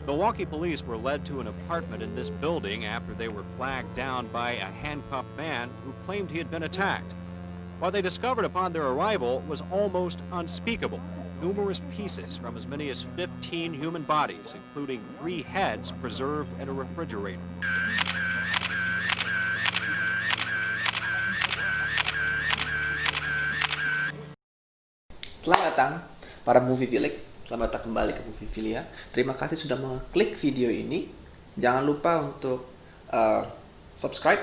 Milwaukee police were led to an apartment in this building after they were flagged down by a handcuffed man who claimed he had been attacked. What they discovered upon their arrival was almost unspeakable. Numerous pieces from as many as 15 human bodies, including 3 heads preserved in a refrigerator. Selamat datang para movie Filik. Selamat datang kembali ke Movie Filia. Terima kasih sudah mengklik video ini. Jangan lupa untuk subscribe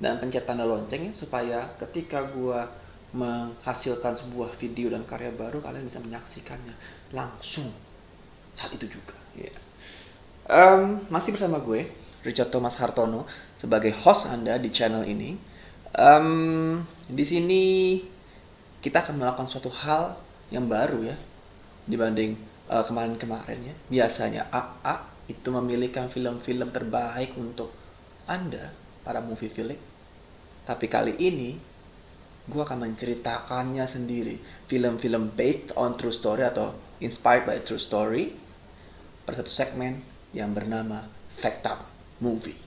dan pencet tanda loncengnya supaya ketika gua menghasilkan sebuah video dan karya baru, kalian bisa menyaksikannya langsung saat itu juga. Yeah. Masih bersama gue, Richard Thomas Hartono, sebagai host Anda di channel ini. Di sini kita akan melakukan suatu hal yang baru ya dibanding kemarin-kemarin ya. Biasanya AA itu memilihkan film-film terbaik untuk Anda, para movie filik. Tapi kali ini gue akan menceritakannya sendiri. Film-film based on true story atau inspired by true story pada satu segmen yang bernama Fact Up Movie.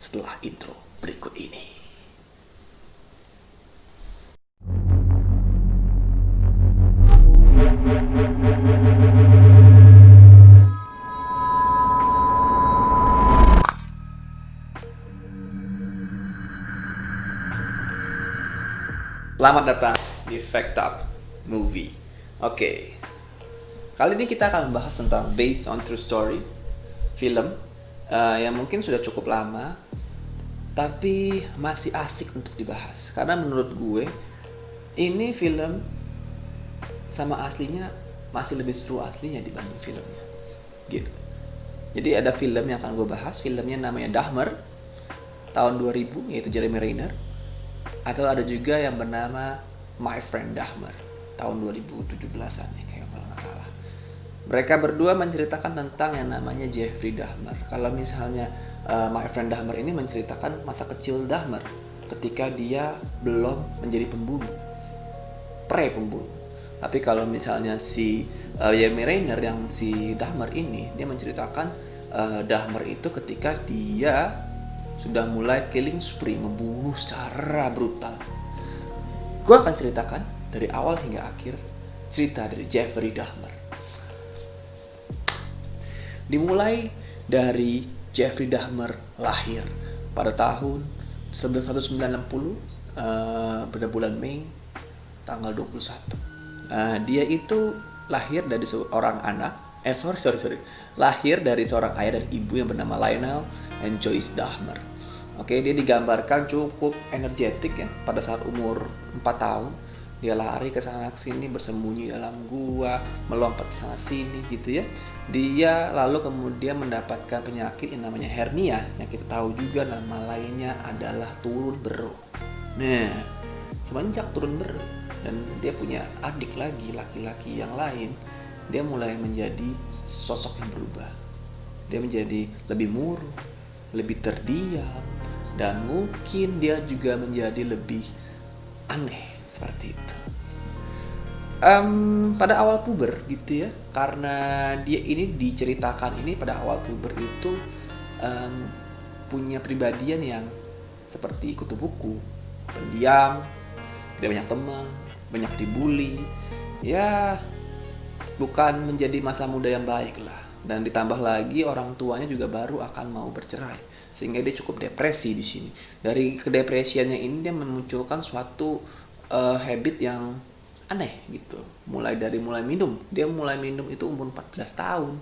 Setelah intro berikut ini. Selamat datang di Fact Up Movie. Oke. Kali ini kita akan membahas tentang based on true story, film yang mungkin sudah cukup lama tapi masih asik untuk dibahas. Karena menurut gue ini film sama aslinya masih lebih seru aslinya dibanding filmnya. Gitu. Jadi ada film yang akan gue bahas, filmnya namanya Dahmer tahun 2000, yaitu Jeremy Renner. Atau ada juga yang bernama My Friend Dahmer tahun 2017-an ya, kayak kalau nggak salah. Mereka berdua menceritakan tentang yang namanya Jeffrey Dahmer. Kalau misalnya My Friend Dahmer ini menceritakan masa kecil Dahmer ketika dia belum menjadi pembunuh, pre-pembunuh. Tapi kalau misalnya si Jeremy Renner yang si Dahmer ini, dia menceritakan Dahmer itu ketika dia sudah mulai killing spree, membunuh secara brutal. Gue akan ceritakan dari awal hingga akhir cerita dari Jeffrey Dahmer. Dimulai dari Jeffrey Dahmer lahir pada tahun 1990 pada bulan Mei tanggal 21. Dia itu lahir dari seorang anak. Lahir dari seorang ayah dan ibu yang bernama Lionel and Joyce Dahmer. Oke, dia digambarkan cukup energetik ya pada saat umur 4 tahun. Dia lari ke sana sini, bersembunyi dalam gua, melompat ke sana sini gitu ya. Dia lalu kemudian mendapatkan penyakit yang namanya hernia, yang kita tahu juga nama lainnya adalah turun beruk. Nah, semenjak turun beruk dan dia punya adik lagi, laki-laki yang lain, dia mulai menjadi sosok yang berubah. Dia menjadi lebih murung, lebih terdiam, dan mungkin dia juga menjadi lebih aneh seperti itu. Pada awal puber gitu ya, karena dia ini diceritakan ini pada awal puber itu punya pribadian yang seperti kutu buku, pendiam, tidak banyak teman, banyak dibully, ya bukan menjadi masa muda yang baik lah. Dan ditambah lagi orang tuanya juga baru akan mau bercerai, sehingga dia cukup depresi di sini. Dari kedepresiannya ini dia memunculkan suatu habit yang aneh gitu. Mulai minum. Dia mulai minum itu umur 14 tahun.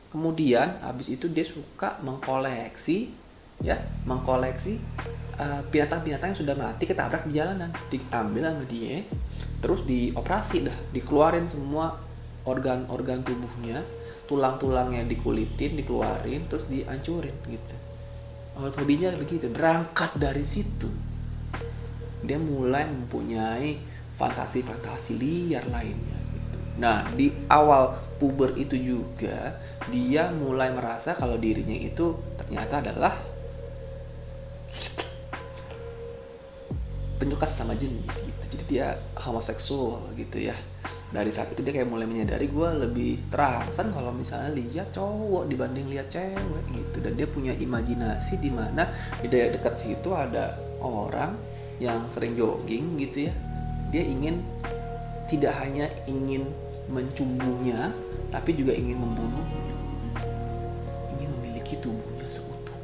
Kemudian habis itu dia suka mengkoleksi binatang-binatang yang sudah mati ketabrak di jalanan. Diambil sama dia, terus dioperasi dah, dikeluarin semua organ-organ tubuhnya, tulang-tulangnya dikulitin, dikeluarin, terus dihancurin gitu. Hobinya begitu. Berangkat dari situ, dia mulai mempunyai fantasi-fantasi liar lainnya gitu. Nah, di awal puber itu juga dia mulai merasa kalau dirinya itu ternyata adalah penyuka sesama jenis gitu. Jadi dia homoseksual gitu ya. Dari saat itu dia kayak mulai menyadari gue lebih terangsang kalau misalnya lihat cowok dibanding lihat cewek gitu. Dan dia punya imajinasi di mana di daerah dekat situ ada orang yang sering jogging gitu ya. Dia ingin, tidak hanya ingin mencumbunya, tapi juga ingin membunuhnya, ingin memiliki tubuhnya seutuhnya.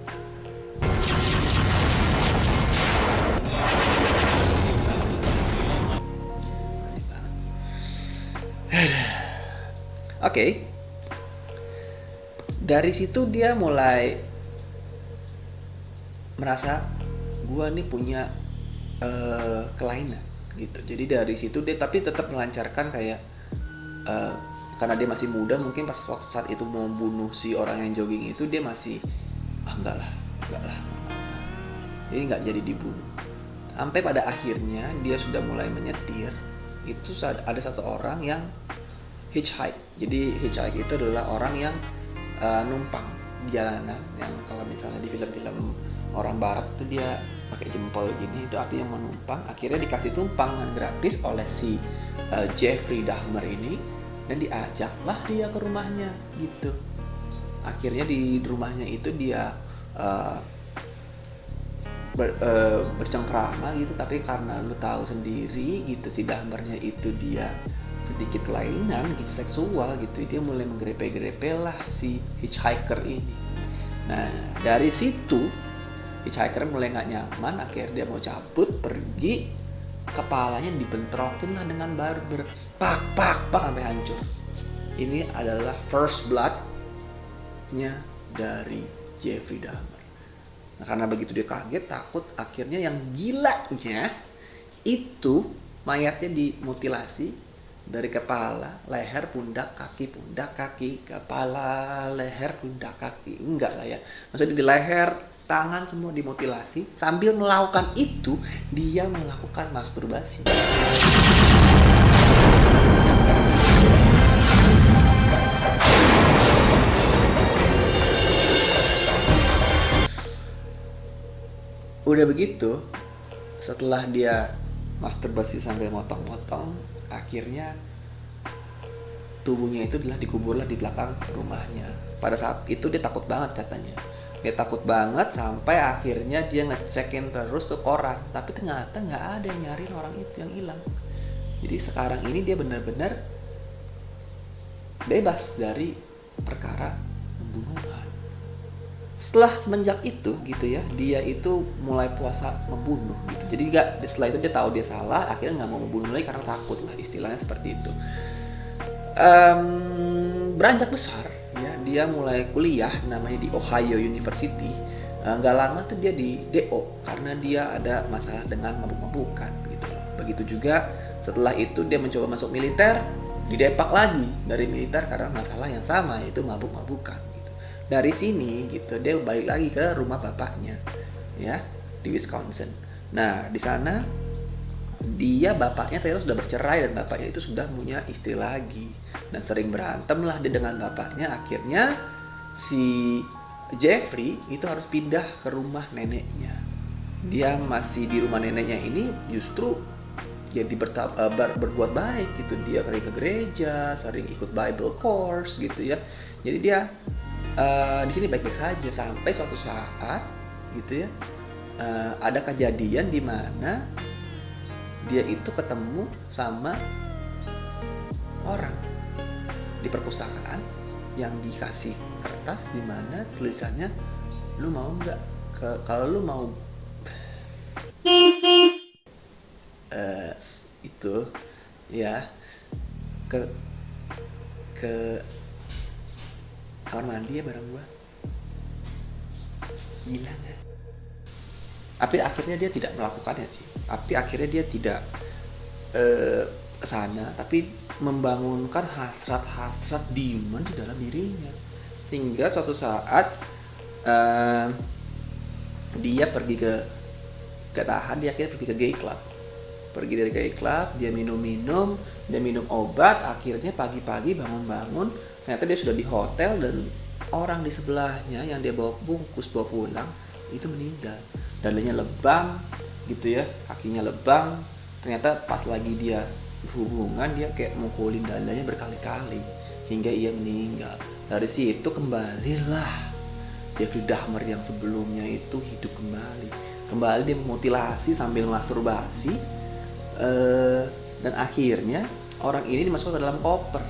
Oke. Dari situ dia mulai merasa gua nih punya kelainan gitu. Jadi dari situ dia tapi tetap melancarkan kayak karena dia masih muda, mungkin pas waktu saat itu mau membunuh si orang yang jogging itu dia masih enggak lah. Jadi nggak jadi dibunuh. Sampai pada akhirnya dia sudah mulai menyetir, itu ada satu orang yang hitchhike. Jadi hitchhike itu adalah orang yang numpang di jalanan, yang kalau misalnya di film-film orang barat tuh dia pakai jempol gini, itu artinya menumpang. Akhirnya dikasih tumpangan gratis oleh si Jeffrey Dahmer ini, dan diajaklah dia ke rumahnya gitu. Akhirnya di rumahnya itu dia bercengkrama gitu, tapi karena lu tahu sendiri gitu si Dahmernya itu dia sedikit kelainan gitu, seksual gitu, dia mulai menggerepe-gerepe lah si hitchhiker ini. Nah dari situ hitchhiker mulai nggak nyaman, akhirnya dia mau cabut pergi, kepalanya dibentrokin lah dengan barber, pak sampai hancur. Ini adalah first blood-nya dari Jeffrey Dahmer. Nah, karena begitu dia kaget, takut, akhirnya yang gilanya itu mayatnya dimutilasi dari kepala, leher, pundak, kaki, kepala, leher, pundak, kaki. Enggak lah ya. Maksudnya di leher, tangan semua dimutilasi. Sambil melakukan itu, dia melakukan masturbasi. Udah begitu, setelah dia masturbasi sambil motong-motong, akhirnya tubuhnya itu adalah dikuburlah di belakang rumahnya. Pada saat itu dia takut banget katanya. Dia takut banget sampai akhirnya dia ngecekin terus tuh koran, tapi ternyata nggak ada yang nyariin orang itu yang hilang. Jadi sekarang ini dia benar-benar bebas dari perkara pembunuhan. Setelah semenjak itu gitu ya, dia itu mulai puasa membunuh gitu. Jadi setelah itu dia tahu dia salah, akhirnya nggak mau membunuh lagi karena takut lah, istilahnya seperti itu. Beranjak besar ya, dia mulai kuliah namanya di Ohio University. Nggak lama tuh dia di DO karena dia ada masalah dengan mabuk-mabukan gitu loh. Begitu juga setelah itu dia mencoba masuk militer, didepak lagi dari militer karena masalah yang sama, yaitu mabuk-mabukan gitu. Dari sini gitu dia balik lagi ke rumah bapaknya ya di Wisconsin. Nah di sana bapaknya ternyata sudah bercerai dan bapaknya itu sudah punya istri lagi, dan sering berantem lah dia dengan bapaknya. Akhirnya si Jeffrey itu harus pindah ke rumah neneknya. Dia masih di rumah neneknya ini justru jadi berbuat baik gitu. Dia sering ke gereja, sering ikut Bible course gitu ya. Jadi dia di sini baik-baik saja sampai suatu saat gitu ya, ada kejadian di mana dia itu ketemu sama orang di perpustakaan yang dikasih kertas di mana tulisannya, lu mau nggak kalau lu mau itu ya ke kamar mandi ya bareng gua. Gila nggak? Tapi akhirnya dia tidak melakukannya sih. Tapi akhirnya dia tidak kesana, tapi membangunkan hasrat-hasrat demon di dalam dirinya. Sehingga suatu saat dia pergi ke tahan, dia akhirnya pergi ke gay club. Pergi dari gay club, dia minum obat, akhirnya pagi-pagi bangun-bangun, ternyata dia sudah di hotel dan orang di sebelahnya yang dia bawa pulang itu meninggal. Dadanya lebam gitu ya, kakinya lebam. Ternyata pas lagi dia hubungan, dia kayak mukulin dadanya berkali-kali hingga ia meninggal. Dari situ kembalilah Jeffrey Dahmer yang sebelumnya itu hidup kembali dia memutilasi sambil masturbasi, dan akhirnya orang ini dimasukkan ke dalam koper.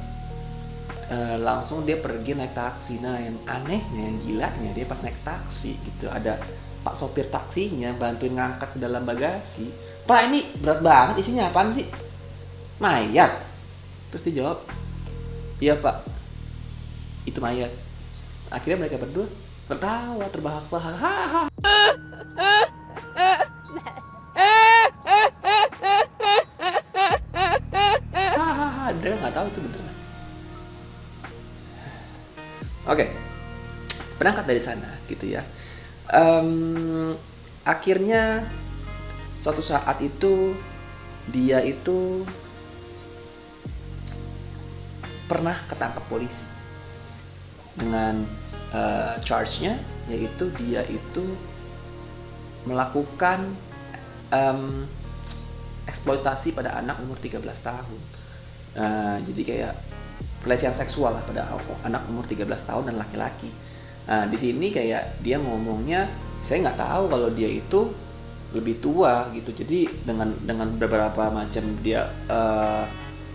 Langsung dia pergi naik taksi. Nah yang anehnya, yang gilanya, dia pas naik taksi gitu, ada pak sopir taksinya bantuin ngangkat ke dalam bagasi. Pak, ini berat banget, isinya apaan sih? Mayat. Terus dia jawab, iya pak, itu mayat. Akhirnya mereka berdua tertawa terbahak-bahak, hahaha. Hahaha, mereka nggak tahu itu beneran. Oke, berangkat dari sana gitu ya. Akhirnya suatu saat itu dia itu pernah ketangkap polisi dengan charge-nya, yaitu dia itu melakukan eksploitasi pada anak umur 13 tahun. Jadi kayak pelecehan seksual lah pada anak umur 13 tahun dan laki-laki. Di sini kayak dia ngomongnya, saya nggak tahu kalau dia itu lebih tua gitu. Jadi dengan beberapa macam dia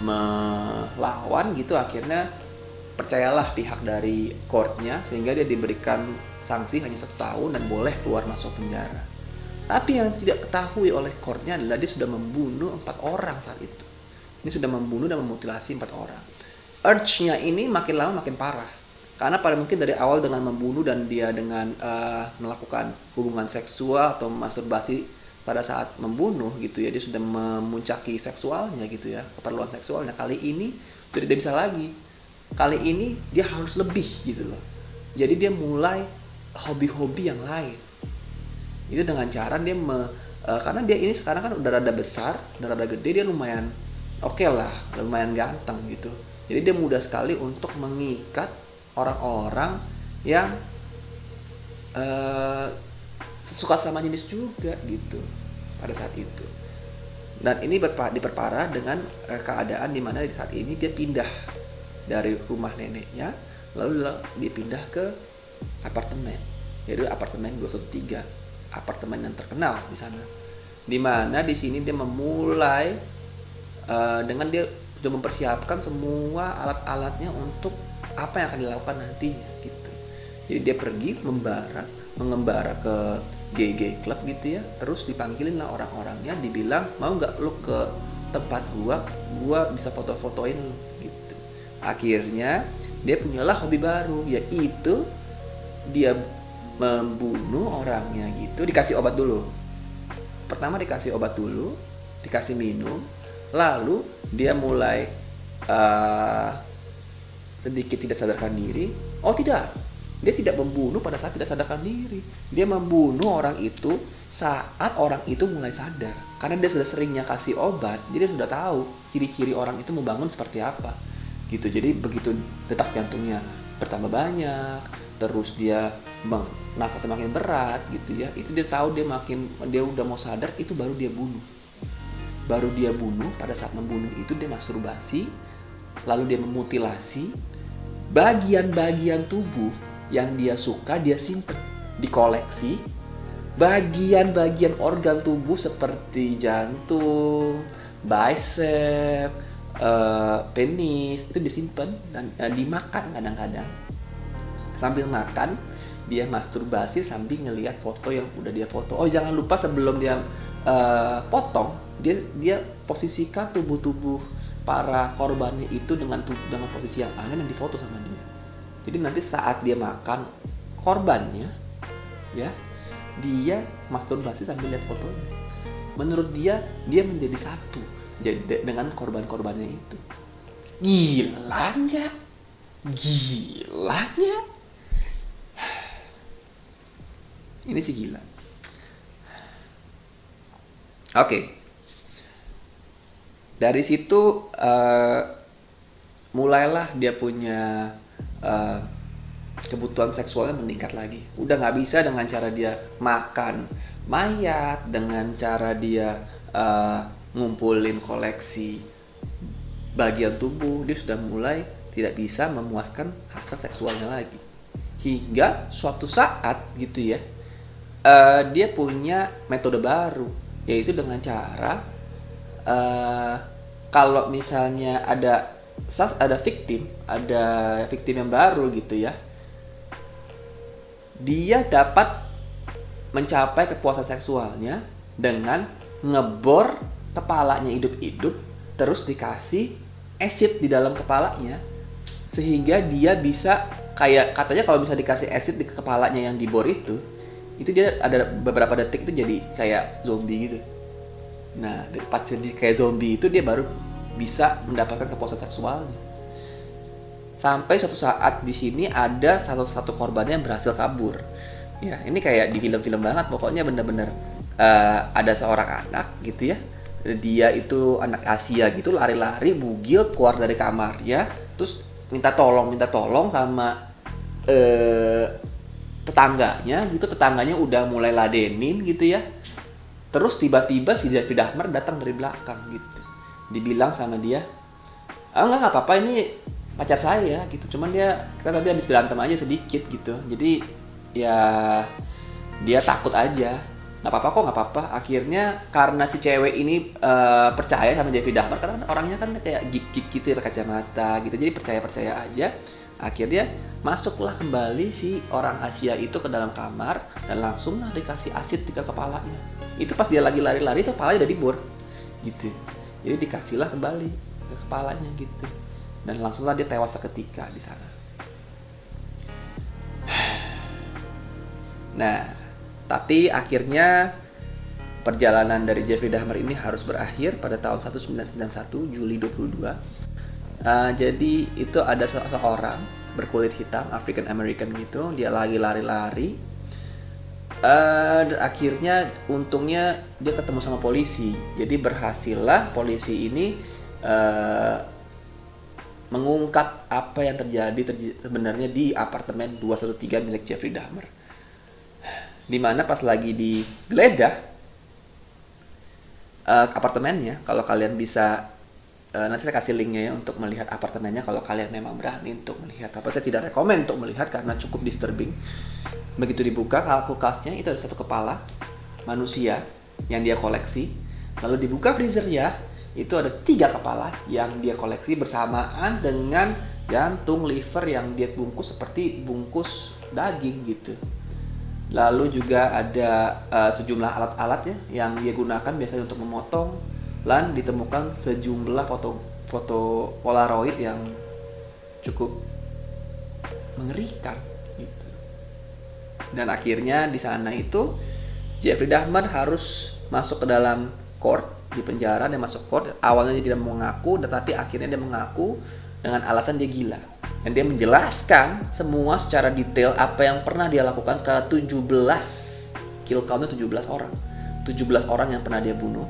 melawan gitu, akhirnya percayalah pihak dari courtnya sehingga dia diberikan sanksi hanya 1 tahun dan boleh keluar masuk penjara. Tapi yang tidak ketahui oleh courtnya adalah dia sudah membunuh 4 orang saat itu. Ini sudah membunuh dan memutilasi 4 orang. Urge-nya ini makin lama makin parah. Karena pada mungkin dari awal dengan membunuh dan dia dengan melakukan hubungan seksual atau masturbasi pada saat membunuh gitu ya, dia sudah memuncaki seksualnya gitu ya, keperluan seksualnya. Kali ini sudah tidak bisa lagi. Kali ini dia harus lebih gitu loh. Jadi dia mulai hobi-hobi yang lain. Itu dengan cara dia karena dia ini sekarang kan udah rada besar, udah rada gede, dia lumayan oke lah, lumayan ganteng gitu. Jadi dia mudah sekali untuk mengikat orang-orang yang suka sama jenis juga gitu pada saat itu. Dan ini diperparah dengan keadaan di mana di saat ini dia pindah dari rumah neneknya, lalu dia pindah ke apartemen, yaitu apartemen 213, apartemen yang terkenal di sana. Di mana di sini dia memulai dengan dia sudah mempersiapkan semua alat-alatnya untuk apa yang akan dilakukan nantinya gitu. Jadi dia pergi mengembara ke gay club gitu ya, terus dipanggilin lah orang-orangnya, dibilang mau nggak lu ke tempat gua bisa foto-fotoin lu gitu. Akhirnya dia punyalah hobi baru, yaitu dia membunuh orangnya gitu. Dikasih obat dulu, pertama dikasih obat dulu, dikasih minum, lalu dia mulai sedikit tidak sadarkan diri. Oh tidak, dia tidak membunuh pada saat tidak sadarkan diri. Dia membunuh orang itu saat orang itu mulai sadar. Karena dia sudah seringnya kasih obat, jadi dia sudah tahu ciri-ciri orang itu membangun seperti apa gitu. Jadi begitu detak jantungnya bertambah banyak, terus dia nafasnya makin berat gitu ya, itu dia tahu dia udah mau sadar, itu baru dia bunuh. Baru dia bunuh. Pada saat membunuh itu dia masturbasi, lalu dia memutilasi bagian-bagian tubuh yang dia suka, dia simpen, dikoleksi. Bagian-bagian organ tubuh seperti jantung, bicep, penis itu disimpan dan dimakan kadang-kadang. Sambil makan dia masturbasi sambil ngelihat foto yang udah dia foto. Oh jangan lupa sebelum dia potong, dia posisikan tubuh-tubuh para korbannya itu dengan posisi yang aneh dan difoto sama dia. Jadi nanti saat dia makan korbannya, ya, dia masturbasi sambil lihat fotonya. Menurut dia menjadi satu dengan korban-korbannya itu. Gila nggak? Ini sih gila. Oke. Dari situ mulailah dia punya kebutuhan seksualnya meningkat lagi. Udah nggak bisa dengan cara dia makan mayat, dengan cara dia ngumpulin koleksi bagian tubuh, dia sudah mulai tidak bisa memuaskan hasrat seksualnya lagi. Hingga suatu saat gitu ya, dia punya metode baru, yaitu dengan cara kalau misalnya ada victim yang baru gitu ya, dia dapat mencapai kepuasan seksualnya dengan ngebor kepalanya hidup-hidup, terus dikasih acid di dalam kepalanya, sehingga dia bisa, kayak katanya kalau bisa dikasih acid di kepalanya yang dibor itu dia ada beberapa detik itu jadi kayak zombie gitu. Nah, pas jadi kayak zombie itu dia baru bisa mendapatkan kepuasan seksualnya. Sampai suatu saat di sini ada satu korbannya yang berhasil kabur. Ya, ini kayak di film-film banget, pokoknya bener-bener ada seorang anak gitu ya. Dia itu anak Asia gitu, lari-lari bugil keluar dari kamar ya, terus minta tolong sama tetangganya udah mulai ladenin gitu ya. Terus tiba-tiba si Jeffrey Dahmer datang dari belakang gitu. Dibilang sama dia, enggak apa-apa, ini pacar saya gitu. Cuman kita tadi habis berantem aja sedikit gitu. Jadi ya dia takut aja. Nggak apa-apa. Akhirnya karena si cewek ini percaya sama Jeffrey Dahmer, karena orangnya kan kayak geek gitu ya, kacamata gitu. Jadi percaya aja. Akhirnya masuklah kembali si orang Asia itu ke dalam kamar dan langsung dikasih asid di kepalanya. Itu pas dia lagi lari-lari itu kepalanya udah dibor gitu. Jadi dikasihlah kembali ke kepalanya gitu. Dan langsunglah dia tewas seketika di sana. Nah, tapi akhirnya perjalanan dari Jeffrey Dahmer ini harus berakhir pada tahun 1991 Juli 22. Jadi itu ada seorang berkulit hitam African American gitu, dia lagi lari-lari. Dan akhirnya untungnya dia ketemu sama polisi. Jadi berhasillah polisi ini mengungkap apa yang terjadi sebenarnya di apartemen 213 milik Jeffrey Dahmer. Dimana pas lagi digeledah apartemennya, kalau kalian bisa nanti saya kasih linknya ya untuk melihat apartemennya kalau kalian memang berani untuk melihat. Apa saya tidak rekomen untuk melihat karena cukup disturbing. Begitu dibuka kulkasnya itu ada satu kepala manusia yang dia koleksi. Lalu dibuka freezernya itu ada 3 kepala yang dia koleksi bersamaan dengan jantung, liver yang dia bungkus seperti bungkus daging gitu. Lalu juga ada sejumlah alat-alat ya yang dia gunakan biasanya untuk memotong. Dan ditemukan sejumlah foto Polaroid yang cukup mengerikan gitu. Dan akhirnya di sana itu Jeffrey Dahmer harus masuk ke dalam court, di penjara. Dia masuk court, awalnya dia tidak mengaku, tetapi akhirnya dia mengaku dengan alasan dia gila. Dan dia menjelaskan semua secara detail apa yang pernah dia lakukan ke 17 kill countnya 17 orang. 17 orang yang pernah dia bunuh.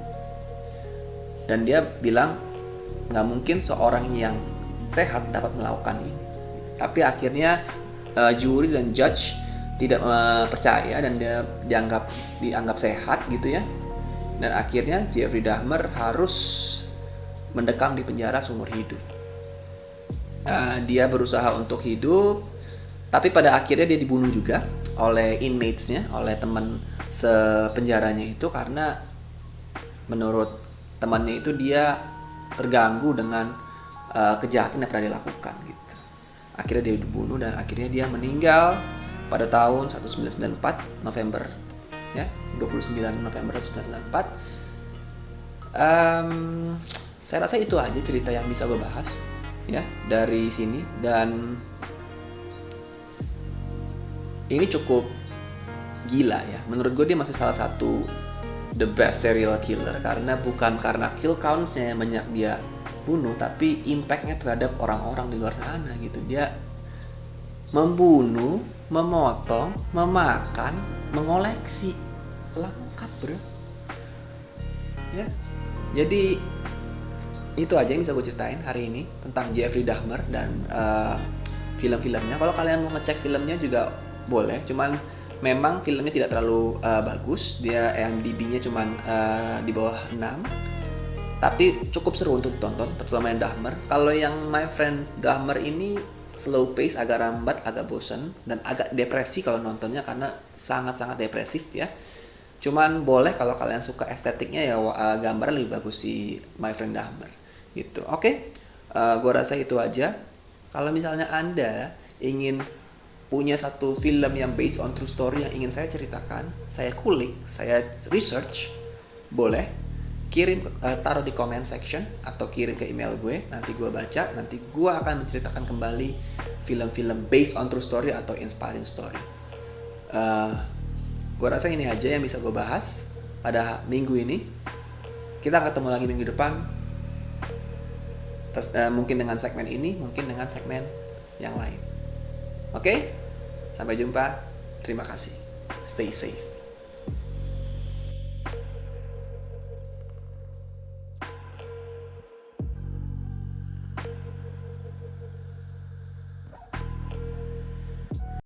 Dan dia bilang nggak mungkin seorang yang sehat dapat melakukan ini. Tapi akhirnya juri dan judge tidak percaya dan dia dianggap sehat gitu ya. Dan akhirnya Jeffrey Dahmer harus mendekam di penjara seumur hidup. Dia berusaha untuk hidup, tapi pada akhirnya dia dibunuh juga oleh inmates-nya, oleh teman sepenjaranya itu, karena menurut temannya itu dia terganggu dengan kejahatan yang pernah dilakukan gitu. Akhirnya dia dibunuh dan akhirnya dia meninggal pada tahun 1994 November ya, 29 November 1994. Saya rasa itu aja cerita yang bisa gue bahas ya dari sini, dan ini cukup gila ya. Menurut gue dia masih salah satu the best serial killer, karena bukan karena kill counts-nya yang banyak dia bunuh, tapi impact-nya terhadap orang-orang di luar sana gitu. Dia membunuh, memotong, memakan, mengoleksi, lengkap bro ya. Jadi itu aja yang bisa gue ceritain hari ini tentang Jeffrey Dahmer dan film-filmnya. Kalau kalian mau ngecek filmnya juga boleh, cuman memang filmnya tidak terlalu bagus. Dia IMDb-nya cuman di bawah 6. Tapi cukup seru untuk ditonton, terutama yang Dahmer. Kalau yang My Friend Dahmer ini slow pace, agak lambat, agak bosen, dan agak depresi kalau nontonnya karena sangat-sangat depresif ya. Cuman boleh kalau kalian suka estetiknya ya, gambarnya lebih bagus si My Friend Dahmer gitu. Oke, gua rasa itu aja. Kalau misalnya Anda ingin punya satu film yang based on true story yang ingin saya ceritakan, saya kulik, saya research, boleh kirim, taruh di comment section atau kirim ke email gue, nanti gue baca, nanti gue akan menceritakan kembali film-film based on true story atau inspiring story. Gue rasa ini aja yang bisa gue bahas pada minggu ini. Kita ketemu lagi minggu depan, mungkin dengan segmen ini, mungkin dengan segmen yang lain. Oke, sampai jumpa. Terima kasih. Stay safe.